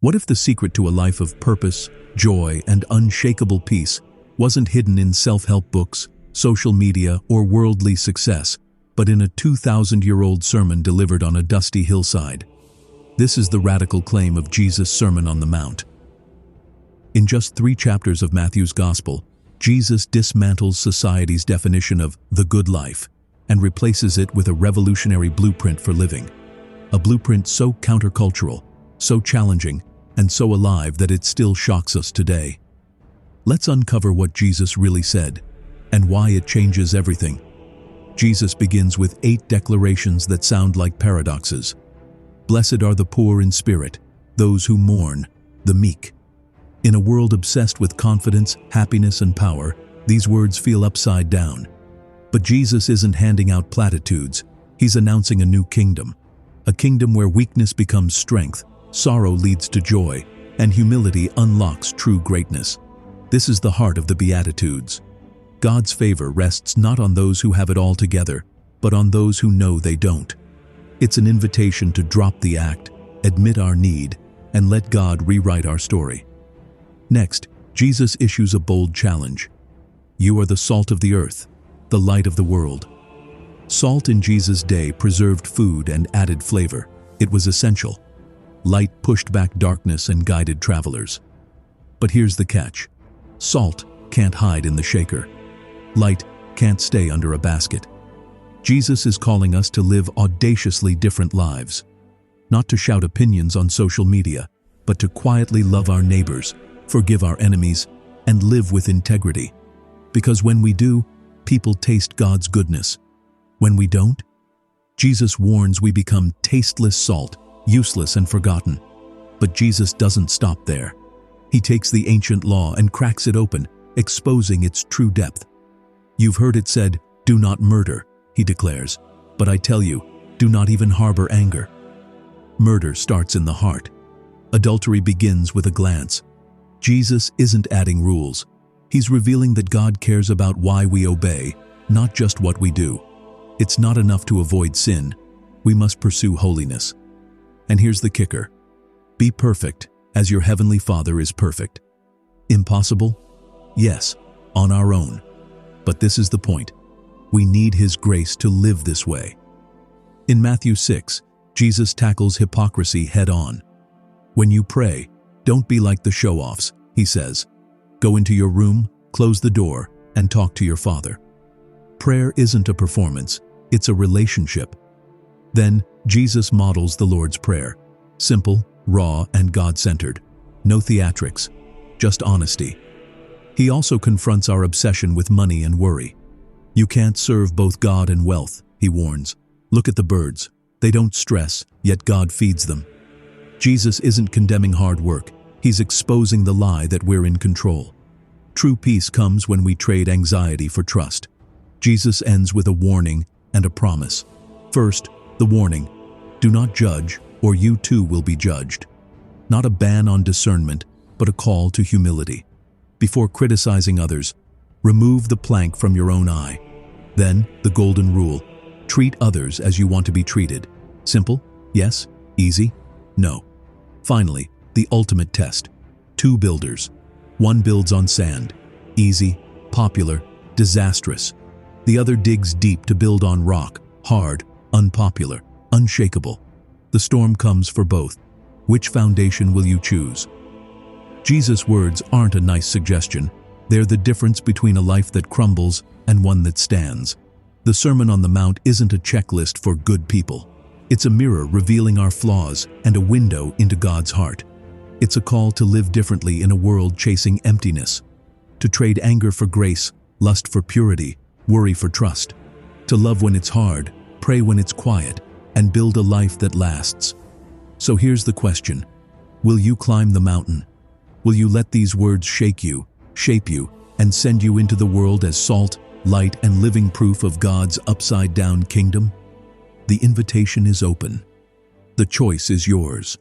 What if the secret to a life of purpose, joy, and unshakable peace wasn't hidden in self-help books, social media, or worldly success, but in a 2,000-year-old sermon delivered on a dusty hillside? This is the radical claim of Jesus' Sermon on the Mount. In just 3 chapters of Matthew's Gospel, Jesus dismantles society's definition of the good life and replaces it with a revolutionary blueprint for living. A blueprint so countercultural, so challenging, and so alive that it still shocks us today. Let's uncover what Jesus really said and why it changes everything. Jesus begins with 8 declarations that sound like paradoxes. Blessed are the poor in spirit, those who mourn, the meek. In a world obsessed with confidence, happiness, and power, these words feel upside down. But Jesus isn't handing out platitudes. He's announcing a new kingdom. A kingdom where weakness becomes strength, sorrow leads to joy, and humility unlocks true greatness. This is the heart of the Beatitudes. God's favor rests not on those who have it all together, but on those who know they don't. It's an invitation to drop the act, admit our need, and let God rewrite our story. Next, Jesus issues a bold challenge. You are the salt of the earth, the light of the world. Salt in Jesus' day preserved food and added flavor. It was essential. Light pushed back darkness and guided travelers. But here's the catch. Salt can't hide in the shaker. Light can't stay under a basket. Jesus is calling us to live audaciously different lives. Not to shout opinions on social media, but to quietly love our neighbors, forgive our enemies, and live with integrity. Because when we do, people taste God's goodness. When we don't, Jesus warns we become tasteless salt, useless and forgotten. But Jesus doesn't stop there. He takes the ancient law and cracks it open, exposing its true depth. You've heard it said, "Do not murder," he declares. But I tell you, do not even harbor anger. Murder starts in the heart. Adultery begins with a glance. Jesus isn't adding rules. He's revealing that God cares about why we obey, not just what we do. It's not enough to avoid sin. We must pursue holiness. And here's the kicker. Be perfect, as your heavenly Father is perfect. Impossible? Yes, on our own. But this is the point. We need His grace to live this way. In Matthew 6, Jesus tackles hypocrisy head-on. When you pray, don't be like the show-offs, He says. Go into your room, close the door, and talk to your Father. Prayer isn't a performance, it's a relationship. Then, Jesus models the Lord's Prayer. Simple, raw, and God-centered. No theatrics, just honesty. He also confronts our obsession with money and worry. You can't serve both God and wealth, He warns. Look at the birds. They don't stress, yet God feeds them. Jesus isn't condemning hard work. He's exposing the lie that we're in control. True peace comes when we trade anxiety for trust. Jesus ends with a warning and a promise. First, the warning. Do not judge, or you too will be judged. Not a ban on discernment, but a call to humility. Before criticizing others, remove the plank from your own eye. Then, the golden rule. Treat others as you want to be treated. Simple? Yes. Easy? No. Finally, the ultimate test. 2 builders. One builds on sand. Easy, popular, disastrous. The other digs deep to build on rock. Hard, unpopular, unshakable. The storm comes for both. Which foundation will you choose? Jesus' words aren't a nice suggestion. They're the difference between a life that crumbles and one that stands. The Sermon on the Mount isn't a checklist for good people. It's a mirror revealing our flaws and a window into God's heart. It's a call to live differently in a world chasing emptiness. To trade anger for grace, lust for purity, worry for trust. To love when it's hard, pray when it's quiet, and build a life that lasts. So here's the question. Will you climb the mountain? Will you let these words shake you, shape you, and send you into the world as salt, light, and living proof of God's upside-down kingdom? The invitation is open. The choice is yours.